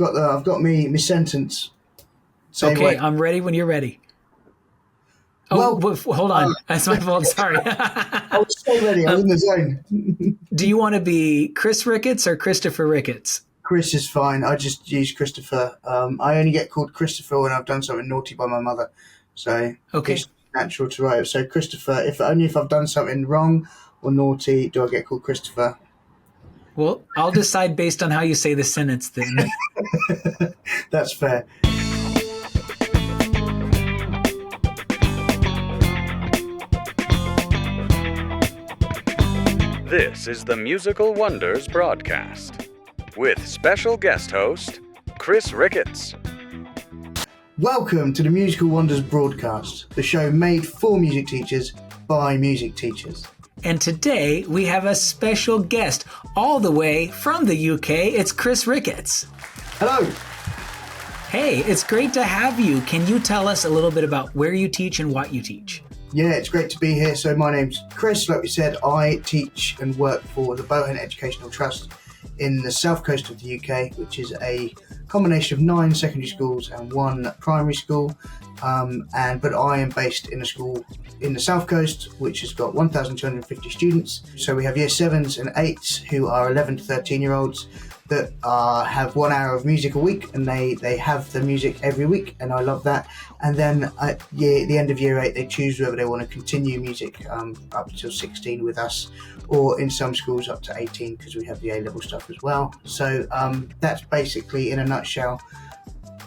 I've got me sentence. Say Okay, wait. I'm ready when you're ready. Oh, Well, hold on. That's my fault. Sorry. I was so ready. I was in the zone. Do you want to be Chris Ricketts or Christopher Ricketts? Chris is fine. I just use Christopher. I only get called Christopher when I've done something naughty by my mother. So Okay. it's natural to write. So Christopher, if I've done something wrong or naughty, do I get called Christopher? Well, I'll decide based on how you say the sentence then. That's fair. This is the Musical Wonders broadcast with special guest host Chris Ricketts. Welcome to the Musical Wonders broadcast, the show made for music teachers by music teachers. And today we have a special guest all the way from the UK. It's Chris Ricketts. Hello. Hey, it's great to have you. Can you tell us a little bit about where you teach and what you teach? Yeah, it's great to be here. So my name's Chris. Like we said, I teach and work for the Bohan Educational Trust in the south coast of the UK, which is a combination of 9 secondary schools and 1 primary school. But I am based in a school in the south coast, which has got 1,250 students. So we have year 7s and 8s who are 11 to 13-year-olds that have 1 hour of music a week, and they have the music every week, and I love that. And then at the end of year 8, they choose whether they want to continue music up till 16 with us, or in some schools up to 18 because we have the A-level stuff as well. So that's basically, in a nutshell,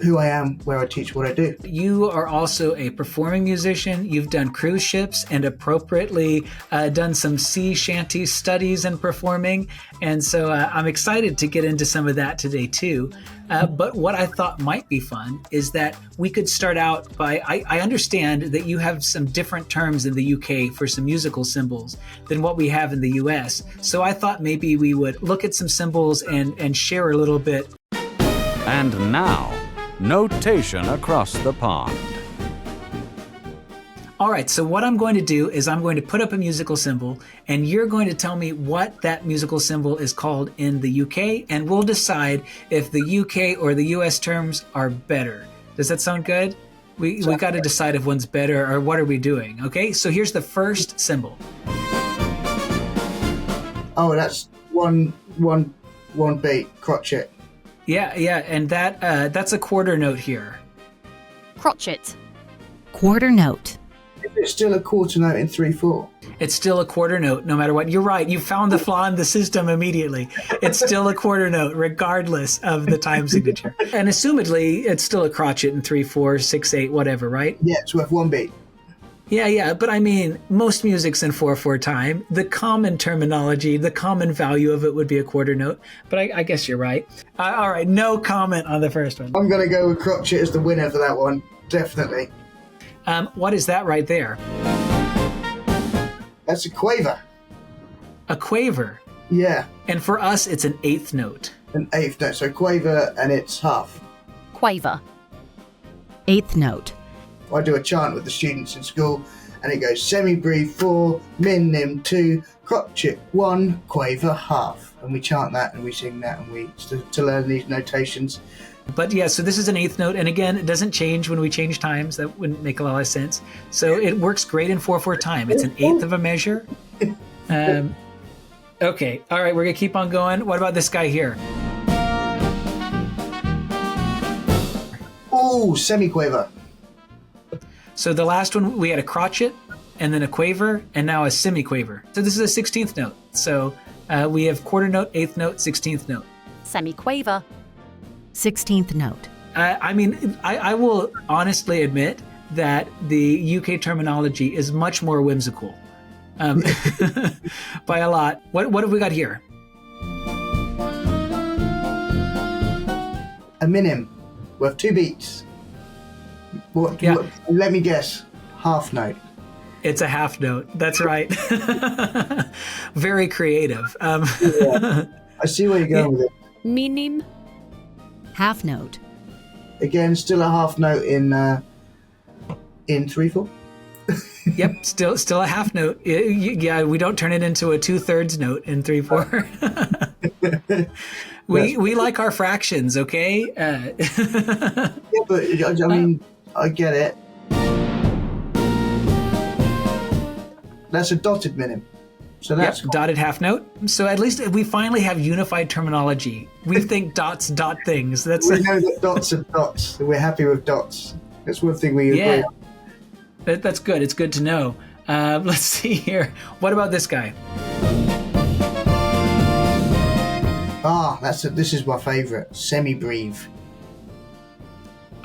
who I am, where I teach, what I do. You are also a performing musician. You've done cruise ships and appropriately done some sea-shanty studies and performing. And so I'm excited to get into some of that today too. But what I thought might be fun is that we could start out by, I understand that you have some different terms in the UK for some musical symbols than what we have in the US. So I thought maybe we would look at some symbols and share a little bit. And now, notation across the pond. All right, so what I'm going to do is I'm going to put up a musical symbol, and you're going to tell me what that musical symbol is called in the UK, and we'll decide if the UK or the US terms are better. Does that sound good? We got to decide if one's better or what are we doing, okay? So here's the first symbol. Oh, that's one beat, crotchet. Yeah, and that's a quarter note here. Crotchet. Quarter note. It's still a quarter note in 3/4. It's still a quarter note, no matter what. You're right. You found the flaw in the system immediately. It's still a quarter note, regardless of the time signature. And assumedly, it's still a crotchet in 3/4, 6/8, whatever, right? Yeah, it's worth 1 beat. Yeah. But I mean, most music's in 4/4 time. The common terminology, the common value of it would be a quarter note. But I guess you're right. All right, no comment on the first one. I'm going to go with crotchet as the winner for that one. Definitely. What is that right there? That's a quaver. A quaver. Yeah, And for us, it's an 8th note. an 8th note. So quaver, and it's half. Quaver. 8th note. I do a chant with the students in school, and it goes Semibreve 4, Minim 2, Crotchet 1, quaver half. And we chant that and we sing that, and we to learn these notations. But yeah, so this is an 8th note. And again, it doesn't change when we change times. That wouldn't make a lot of sense. So it works great in 4/4 time. It's an 1/8 of a measure. Okay. All right. We're going to keep on going. What about this guy here? Ooh, semiquaver. So the last one, we had a crotchet and then a quaver and now a semiquaver. So this is a 16th note. So we have quarter note, 8th note, 16th note. Semiquaver. 16th note. I will honestly admit that the UK terminology is much more whimsical by a lot. What have we got here? A minim, worth 2 beats. What, let me guess, half note. It's a half note. That's right. Very creative. Yeah. I see where you're going with it. Minim. Half note. Again, still a half note in 3/4. Yep, still a half note. Yeah, we don't turn it into a 2/3 note in 3/4. We like our fractions, okay? Yeah, but I mean, I get it. That's a dotted minim. So that's dotted half note. So at least we finally have unified terminology. We think dots dot things. We know that dots are dots. We're happy with dots. That's one thing we agree on. That's good. It's good to know. Let's see here. What about this guy? This is my favourite. Semibreve.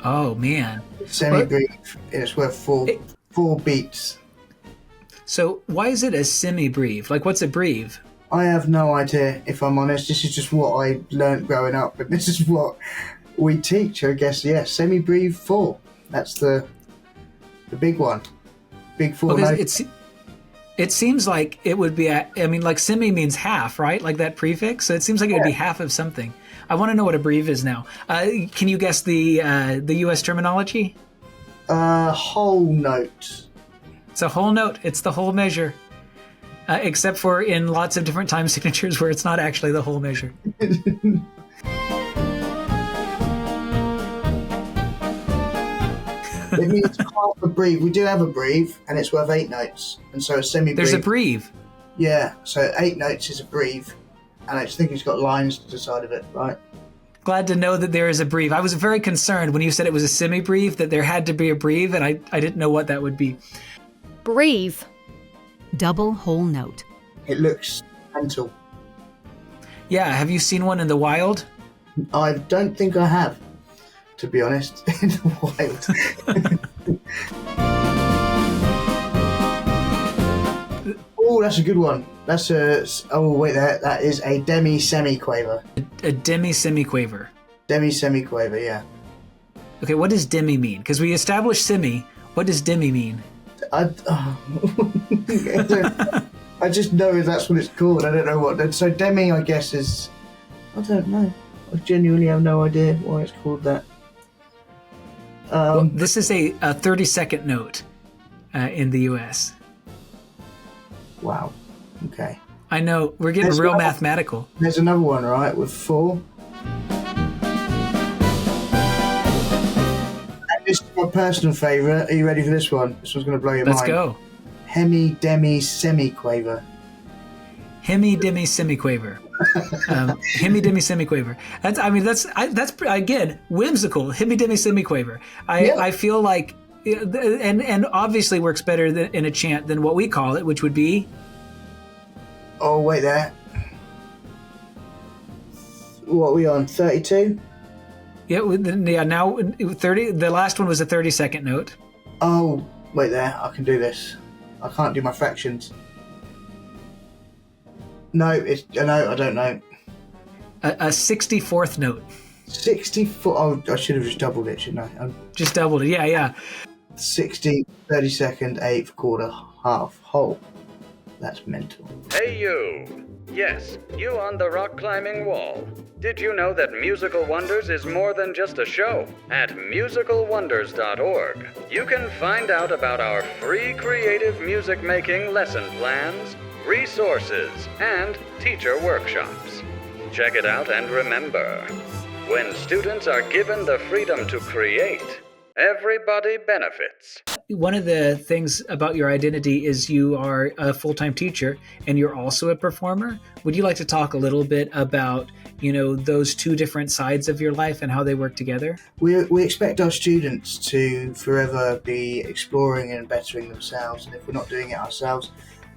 Oh man. Semibreve. It's worth four beats. So why is it a semibreve? Like, what's a breve? I have no idea, if I'm honest. This is just what I learnt growing up, but this is what we teach, I guess. Yeah, semibreve 4. That's the big one. Big 4. Well, it seems like it would be, like semi means half, right? Like that prefix. So it seems like it would be half of something. I want to know what a breve is now. Can you guess the U.S. terminology? Whole note. It's a whole note. It's the whole measure. Except for in lots of different time signatures where it's not actually the whole measure. It means half a breve. We do have a breve, and it's worth 8 notes. And so a semi-breve. There's a breve. Yeah, so 8 notes is a breve. And I just think it's got lines to the side of it, right? Glad to know that there is a breve. I was very concerned when you said it was a semi-breve, that there had to be a breve, and I didn't know what that would be. Breve. Double whole note. It looks mental. Yeah, have you seen one in the wild? I don't think I have, to be honest, in the wild. Oh, that's a good one. That is a demi-semi-quaver. A demi-semi-quaver. Demi-semi-quaver, yeah. Okay, what does demi mean? Because we established semi. What does demi mean? I just know that's what it's called. I don't know what. So demi, I guess, is... I don't know. I genuinely have no idea why it's called that. Well, this is a 30-second note in the U.S. Wow. Okay. I know. We're getting real mathematical. There's another one, right, with 4. This is my personal favourite. Are you ready for this one? This one's going to blow your mind. Let's go. Hemi-demi-semi-quaver. Hemi-demi-semi-quaver. Hemi-demi-semi-quaver. That's again whimsical. Hemi-demi-semi-quaver. I feel like, and obviously works better in a chant than what we call it, which would be. Oh wait, there. What are we on? 32. Yeah, now 30. The last one was a 30-second note. Oh, wait there. I can do this. I can't do my fractions. No, I don't know. A 64th note. 64. Oh, I should have just doubled it, shouldn't I? Just doubled it. Yeah. 16th, 32nd, 8th, quarter, half, whole. That's mental. Hey you! Yes, you on the rock climbing wall. Did you know that Musical Wonders is more than just a show? At musicalwonders.org, you can find out about our free creative music making lesson plans, resources, and teacher workshops. Check it out and remember, when students are given the freedom to create, everybody benefits. One of the things about your identity is you are a full-time teacher and you're also a performer. Would you like to talk a little bit about, those two different sides of your life and how they work together? We expect our students to forever be exploring and bettering themselves, and if we're not doing it ourselves,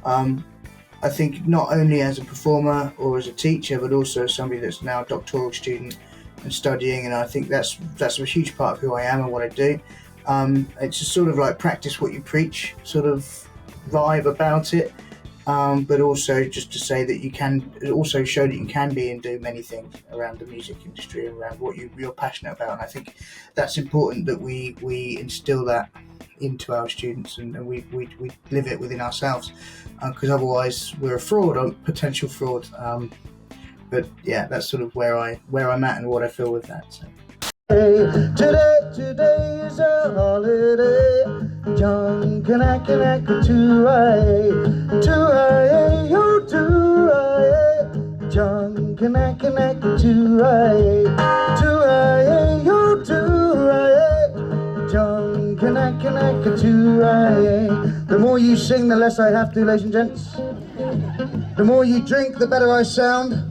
I think not only as a performer or as a teacher, but also as somebody that's now a doctoral student and studying, and I think that's a huge part of who I am and what I do. It's just sort of like practice what you preach sort of vibe about it, but also just to say that you can also show that you can be and do many things around the music industry, around what you're passionate about, and I think that's important that we instill that into our students and we live it within ourselves, because otherwise we're a fraud, a potential fraud. But yeah, that's sort of where I'm at and what I feel with that. So. Today is a holiday. John, can I go to John. connect to I, oh, to I, John, connect to I. The more you sing, the less I have to, ladies and gents. The more you drink, the better I sound.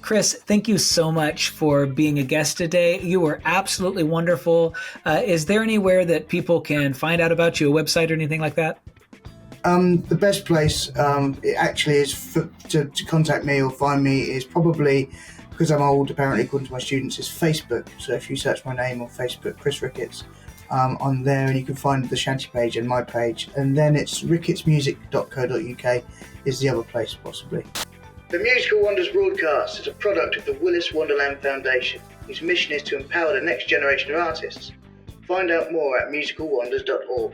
Chris, thank you so much for being a guest today. You were absolutely wonderful. Is there anywhere that people can find out about you, a website or anything like that? The best place it actually is to contact me or find me is probably, because I'm old apparently according to my students, is Facebook. So if you search my name on Facebook, Chris Ricketts, on there, and you can find the shanty page and my page, and then it's rickettsmusic.co.uk is the other place possibly. The Musical Wonders broadcast is a product of the Willis Wonderland Foundation, whose mission is to empower the next generation of artists. Find out more at musicalwonders.org.